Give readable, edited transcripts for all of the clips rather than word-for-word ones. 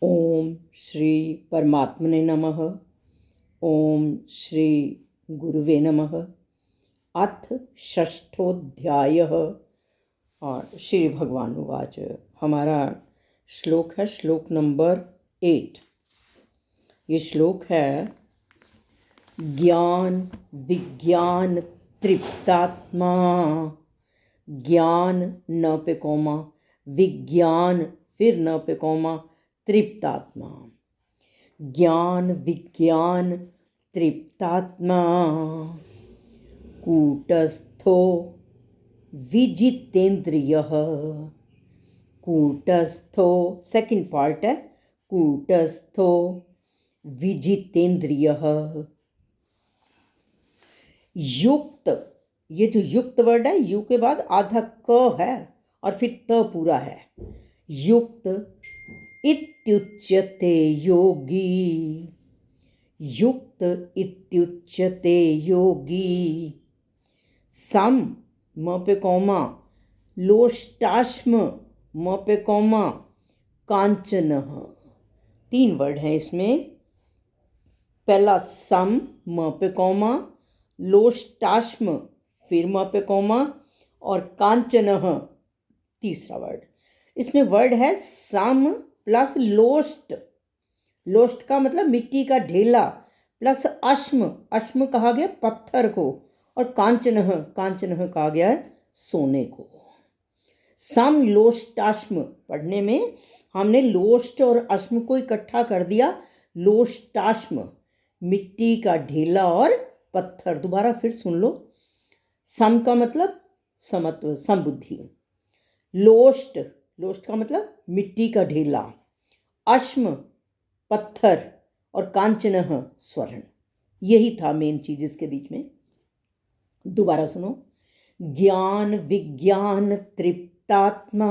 ओम श्री परमात्मने नमः। ओम श्री गुरुवे नमः। अथ षष्ठोऽध्यायः। और श्री भगवान उवाच। हमारा श्लोक है श्लोक नंबर 8। ये श्लोक है ज्ञान विज्ञान तृप्तात्मा। ज्ञान न पे कोमा, विज्ञान फिर न पे कोमा, तृप्तात्मा। ज्ञान विज्ञान तृप्तात्मा कूटस्थो विजितेन्द्रियः। कूटस्थो सेकंड पार्ट है, कूटस्थो विजितेन्द्रियः। युक्त, ये जो युक्त वर्ड है, यू के बाद आधा क है और फिर त पूरा है। युक्त इत्युच्यते योगी। युक्त इत्युच्यते योगी। सम म पे कौमा, लोष्टाश्म म पे कौमा, कांचनः। 3 वर्ड हैं इसमें। पहला सम म पे कौमा, लोष्टाश्म फिर म पे कौमा, और कांचनः तीसरा वर्ड। इसमें वर्ड है सम प्लस लोष्ट। लोष्ट का मतलब मिट्टी का ढेला, प्लस अश्म, अश्म कहा गया पत्थर को, और कांचनः, कांचनः कहा गया है सोने को। सम लोष्टाश्म पढ़ने में हमने लोष्ट और अश्म को इकट्ठा कर दिया। लोष्टाश्म मिट्टी का ढेला और पत्थर। दोबारा फिर सुन लो। सम का मतलब समत्व, समबुद्धि। लोष्ट, लोष्ट का मतलब मिट्टी का ढेला। अश्म पत्थर, और कांचनः स्वर्ण। यही था मेन चीज इसके बीच में। दोबारा सुनो। ज्ञान विज्ञान तृप्तात्मा।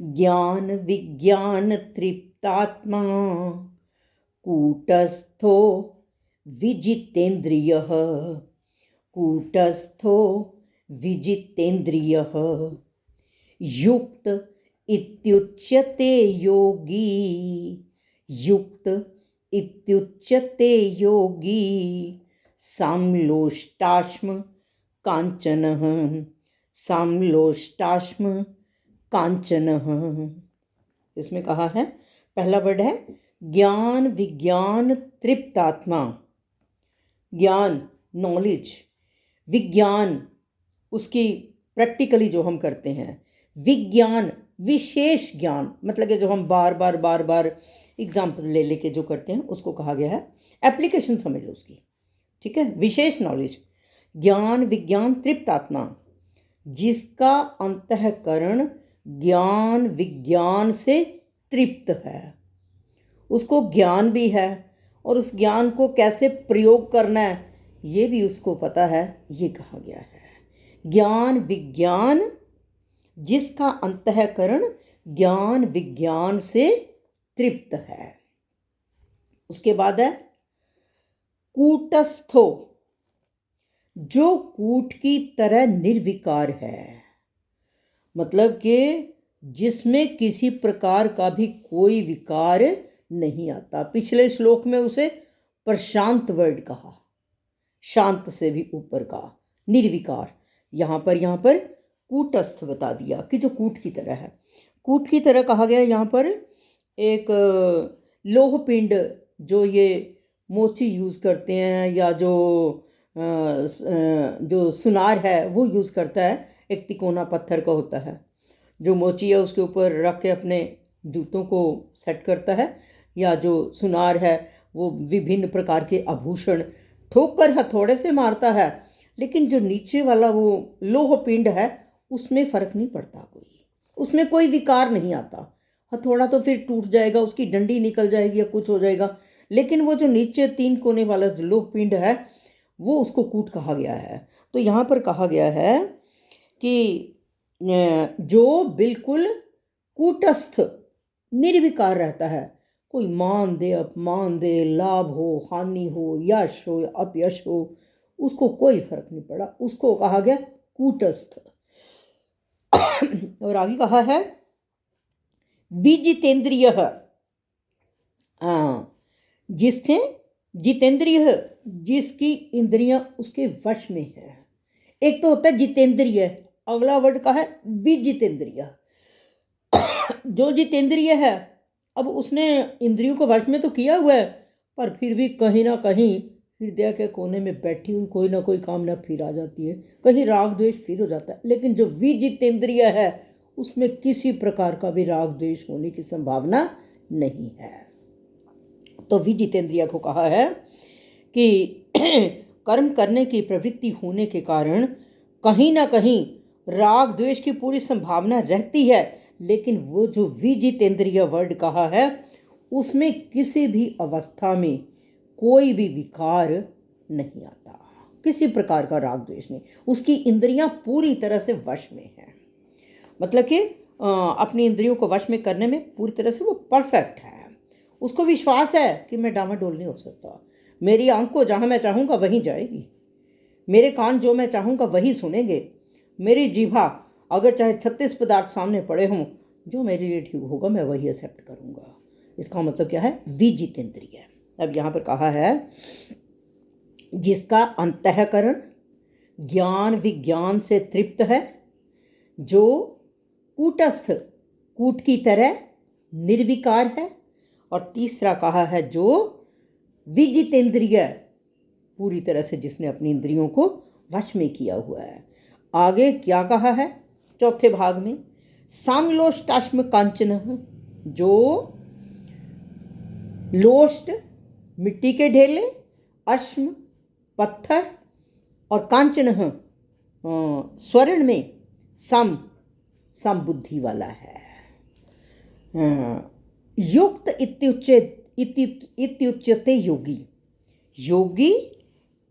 ज्ञान विज्ञान तृप्तात्मा कूटस्थो विजितेन्द्रियः। कूटस्थो विजितेन्द्रियः। युक्त इत्युच्यते योगी। युक्त इत्युच्यते योगी। समलोष्टाश्म कांचनः। समलोष्टाश्म कांचनः। इसमें कहा है, पहला वर्ड है ज्ञान विज्ञान तृप्तात्मा। ज्ञान नॉलेज, विज्ञान उसकी प्रैक्टिकली जो हम करते हैं। विज्ञान विशेष ज्ञान, मतलब कि जो हम बार बार एग्जाम्पल ले लेके जो करते हैं उसको कहा गया है। एप्लीकेशन समझ लो उसकी, ठीक है। विशेष नॉलेज। ज्ञान विज्ञान तृप्तात्मा, जिसका अंतःकरण ज्ञान विज्ञान से तृप्त है। उसको ज्ञान भी है और उस ज्ञान को कैसे प्रयोग करना है ये भी उसको पता है। ये कहा गया है ज्ञान विज्ञान, जिसका अंतःकरण ज्ञान विज्ञान से तृप्त है। उसके बाद है कूटस्थो, जो कूट की तरह निर्विकार है। मतलब कि जिसमें किसी प्रकार का भी कोई विकार नहीं आता। पिछले श्लोक में उसे प्रशांत वर्ड कहा, शांत से भी ऊपर का, निर्विकार। यहाँ पर कूटस्थ बता दिया कि जो कूट की तरह है। कूट की तरह कहा गया यहाँ पर एक लोह पिंड, जो ये मोची यूज़ करते हैं, या जो सुनार है वो यूज़ करता है। एक तिकोना पत्थर का होता है, जो मोची है उसके ऊपर रख के अपने जूतों को सेट करता है। या जो सुनार है वो विभिन्न प्रकार के आभूषण ठोकर हथौड़े से मारता है। लेकिन जो नीचे वाला वो लोह पिंड है उसमें फर्क नहीं पड़ता कोई, उसमें कोई विकार नहीं आता। हथौड़ा तो फिर टूट जाएगा, उसकी डंडी निकल जाएगी या कुछ हो जाएगा, लेकिन वो जो नीचे 3 कोने वाला जो लोह पिंड है वो उसको कूट कहा गया है। तो यहाँ पर कहा गया है कि जो बिल्कुल कूटस्थ निर्विकार रहता है, कोई मान दे अपमान दे, लाभ हो हानि हो, यश हो अपयश हो, उसको कोई फर्क नहीं पड़ा, उसको कहा गया कूटस्थ। और आगे कहा है विजितेंद्रियः, जिससे जितेंद्रिय, जिसकी इंद्रियां उसके वश में है। एक तो होता है जितेंद्रिय, अगला वर्ड का है विजितेंद्रिय। जो जितेंद्रिय है, अब उसने इंद्रियों को वश में तो किया हुआ है, पर फिर भी कहीं ना कहीं हृदय के कोने में बैठी हुई कोई ना कोई कामना फिर आ जाती है, कहीं राग द्वेष फिर हो जाता है। लेकिन जो विजितेंद्रिय है उसमें किसी प्रकार का भी राग द्वेष होने की संभावना नहीं है। तो विजितेंद्रिय को कहा है कि कर्म करने की प्रवृत्ति होने के कारण कहीं ना कहीं राग द्वेष की पूरी संभावना रहती है, लेकिन वो जो विजितेंद्रिय वर्ड कहा है उसमें किसी भी अवस्था में कोई भी विकार नहीं आता, किसी प्रकार का राग द्वेष नहीं, उसकी इंद्रियां पूरी तरह से वश में हैं। मतलब कि अपनी इंद्रियों को वश में करने में पूरी तरह से वो परफेक्ट है। उसको विश्वास है कि मैं डामाडोल नहीं हो सकता, मेरी आंख को जहाँ मैं चाहूँगा वहीं जाएगी, मेरे कान जो मैं चाहूँगा वही सुनेंगे, मेरी जीभा अगर चाहे 36 पदार्थ सामने पड़े हों, जो मेरे लिए ठीक होगा मैं वही एक्सेप्ट करूँगा। इसका मतलब क्या है? विजितेंद्रिय। अब यहाँ पर कहा है जिसका अंतःकरण ज्ञान विज्ञान से तृप्त है, जो कूटस्थ कूट की तरह निर्विकार है, और तीसरा कहा है जो विजितेंद्रिय, पूरी तरह से जिसने अपनी इंद्रियों को वश में किया हुआ है। आगे क्या कहा है चौथे भाग में? समलोष्टाश्म कांचन, जो लोष्ट मिट्टी के ढेले, अश्म पत्थर, और कांचन स्वर्ण में सम बुद्धि वाला है। युक्त इत्युच्यते योगी, योगी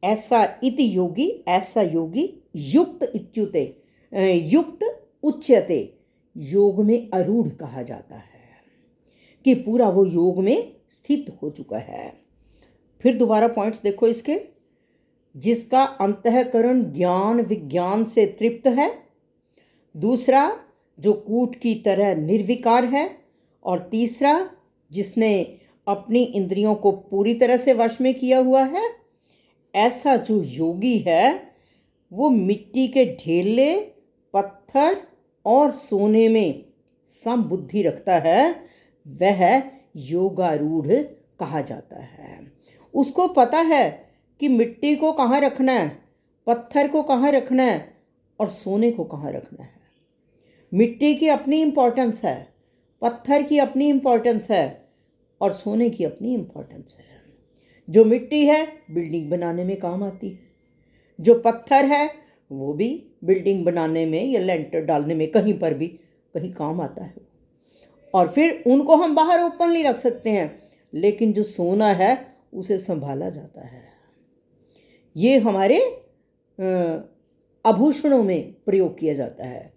ऐसा, इति योगी ऐसा योगी, युक्त इत्युते युक्त उच्यते, योग में आरूढ़ कहा जाता है कि पूरा वो योग में स्थित हो चुका है। फिर दोबारा पॉइंट्स देखो इसके। जिसका अंतःकरण ज्ञान विज्ञान से तृप्त है, दूसरा जो कूट की तरह निर्विकार है, और तीसरा जिसने अपनी इंद्रियों को पूरी तरह से वश में किया हुआ है। ऐसा जो योगी है वो मिट्टी के ढेले, पत्थर और सोने में सम बुद्धि रखता है, वह योगारूढ़ कहा जाता है। उसको पता है कि मिट्टी को कहाँ रखना है, पत्थर को कहाँ रखना है, और सोने को कहाँ रखना है। मिट्टी की अपनी इम्पोर्टेंस है, पत्थर की अपनी इम्पोर्टेंस है, और सोने की अपनी इम्पोर्टेंस है। जो मिट्टी है बिल्डिंग बनाने में काम आती है, जो पत्थर है वो भी बिल्डिंग बनाने में या लेंटर डालने में कहीं पर भी कहीं काम आता है, और फिर उनको हम बाहर ओपनली रख सकते हैं। लेकिन जो सोना है उसे संभाला जाता है। ये हमारे आभूषणों में प्रयोग किया जाता है।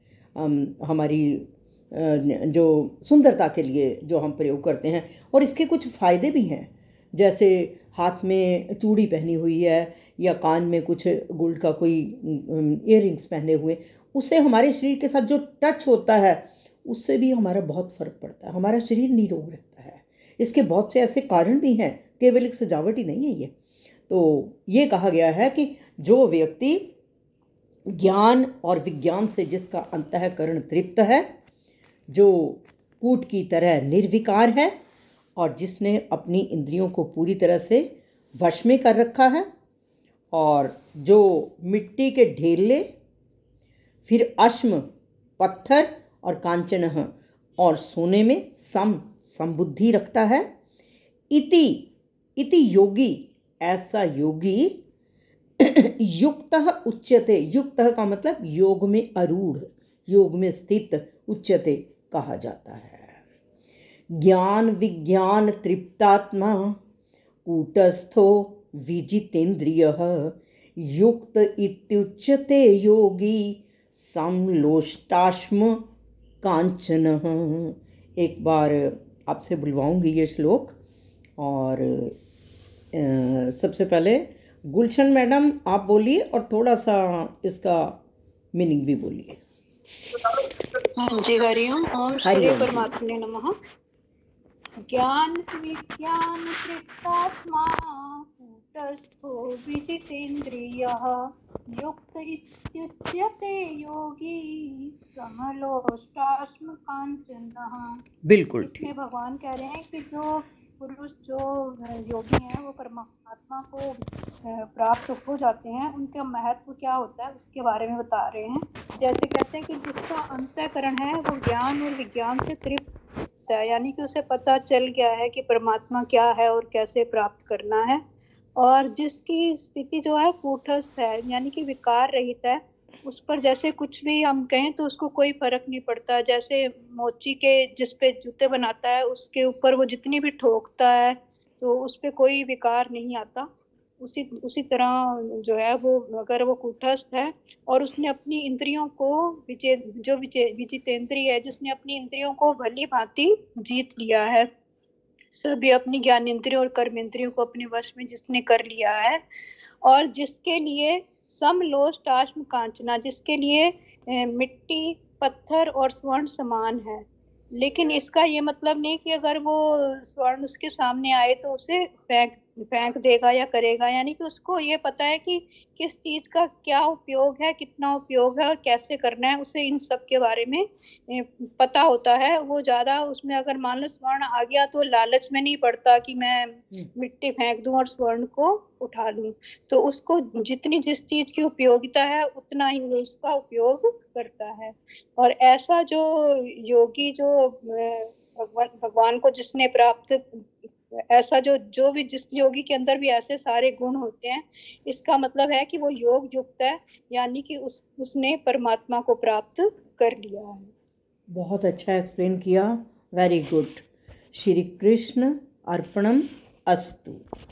हमारी जो सुंदरता के लिए जो हम प्रयोग करते हैं, और इसके कुछ फ़ायदे भी हैं। जैसे हाथ में चूड़ी पहनी हुई है या कान में कुछ गोल्ड का कोई इयररिंग्स पहने हुए, उससे हमारे शरीर के साथ जो टच होता है उससे भी हमारा बहुत फ़र्क पड़ता है, हमारा शरीर निरोग रहता है। इसके बहुत से ऐसे कारण भी हैं, केवल एक सजावट ही नहीं है ये। तो ये कहा गया है कि जो व्यक्ति ज्ञान और विज्ञान से जिसका अंतःकरण तृप्त है, जो कूट की तरह निर्विकार है, और जिसने अपनी इंद्रियों को पूरी तरह से वश में कर रखा है, और जो मिट्टी के ढेले, फिर अश्म पत्थर और कांचन और सोने में समबुद्धि रखता है। इति योगी ऐसा योगी युक्तः उच्यते, युक्तः का मतलब योग में आरूढ़, योग में स्थित, उच्यते कहा जाता है। ज्ञान विज्ञान तृप्तात्मा कूटस्थो विजितेंद्रियः युक्त इत्युच्यते योगी समलोष्टाश्म कांचन। एक बार आपसे बुलवाऊंगी ये श्लोक, और सबसे पहले गुलशन मैडम आप बोलिए और थोड़ा सा इसका मीनिंग भी बोलिए। जी हरिओम। ओम श्री हरिओम जी। परमात्मने नमः। ज्ञान विज्ञान तृप्तात्मा कूटस्थो विजितेन्द्रियः युक्त इत्युच्यते योगी समलोष्टाश्म काञ्चनः। बिल्कुल इसमें ठीक। भगवान कह रहे हैं कि जो पुरुष जो योगी हैं वो परमात्मा को प्राप्त हो जाते हैं, उनका महत्व क्या होता है उसके बारे में बता रहे हैं। जैसे कहते हैं कि जिसका अंतःकरण है वो ज्ञान और विज्ञान से तृप्त है, यानी कि उसे पता चल गया है कि परमात्मा क्या है और कैसे प्राप्त करना है। और जिसकी स्थिति जो है कूटस्थ है, यानी कि विकार रहित है, उस पर जैसे कुछ भी हम कहें तो उसको कोई फर्क नहीं पड़ता। जैसे मोची के जिस पे जूते बनाता है उसके ऊपर वो जितनी भी ठोकता है तो उस पे कोई विकार नहीं आता। उसी उसी तरह जो है वो, अगर वो कूटस्थ है और उसने अपनी इंद्रियों को विजितेंद्रिय है, जिसने अपनी इंद्रियों को भली भांति जीत लिया है, सभी अपनी ज्ञान इंद्रियों और कर्म इंद्रियों को अपने वश में जिसने कर लिया है, और जिसके लिए समलोष्टाश्म कांचना, जिसके लिए मिट्टी पत्थर और स्वर्ण समान है। लेकिन इसका ये मतलब नहीं कि अगर वो स्वर्ण उसके सामने आए तो उसे फेंक फेंक देगा या करेगा, यानी कि उसको ये पता है कि किस चीज का क्या उपयोग है, कितना उपयोग है और कैसे करना है, उसे इन सब के बारे में पता होता है। वो ज्यादा उसमें अगर मान लो स्वर्ण आ गया तो लालच में नहीं पड़ता कि मैं मिट्टी फेंक दूं और स्वर्ण को उठा लूं। तो उसको जितनी जिस चीज की उपयोगिता है उतना ही वो उसका उपयोग करता है। और ऐसा जो योगी जो भगवान भगवान को जिसने प्राप्त, ऐसा जो जो भी जिस योगी के अंदर भी ऐसे सारे गुण होते हैं, इसका मतलब है कि वो योग युक्त है, यानी कि उसने परमात्मा को प्राप्त कर लिया है। बहुत अच्छा एक्सप्लेन किया, वेरी गुड। श्री कृष्ण अर्पणम अस्तु।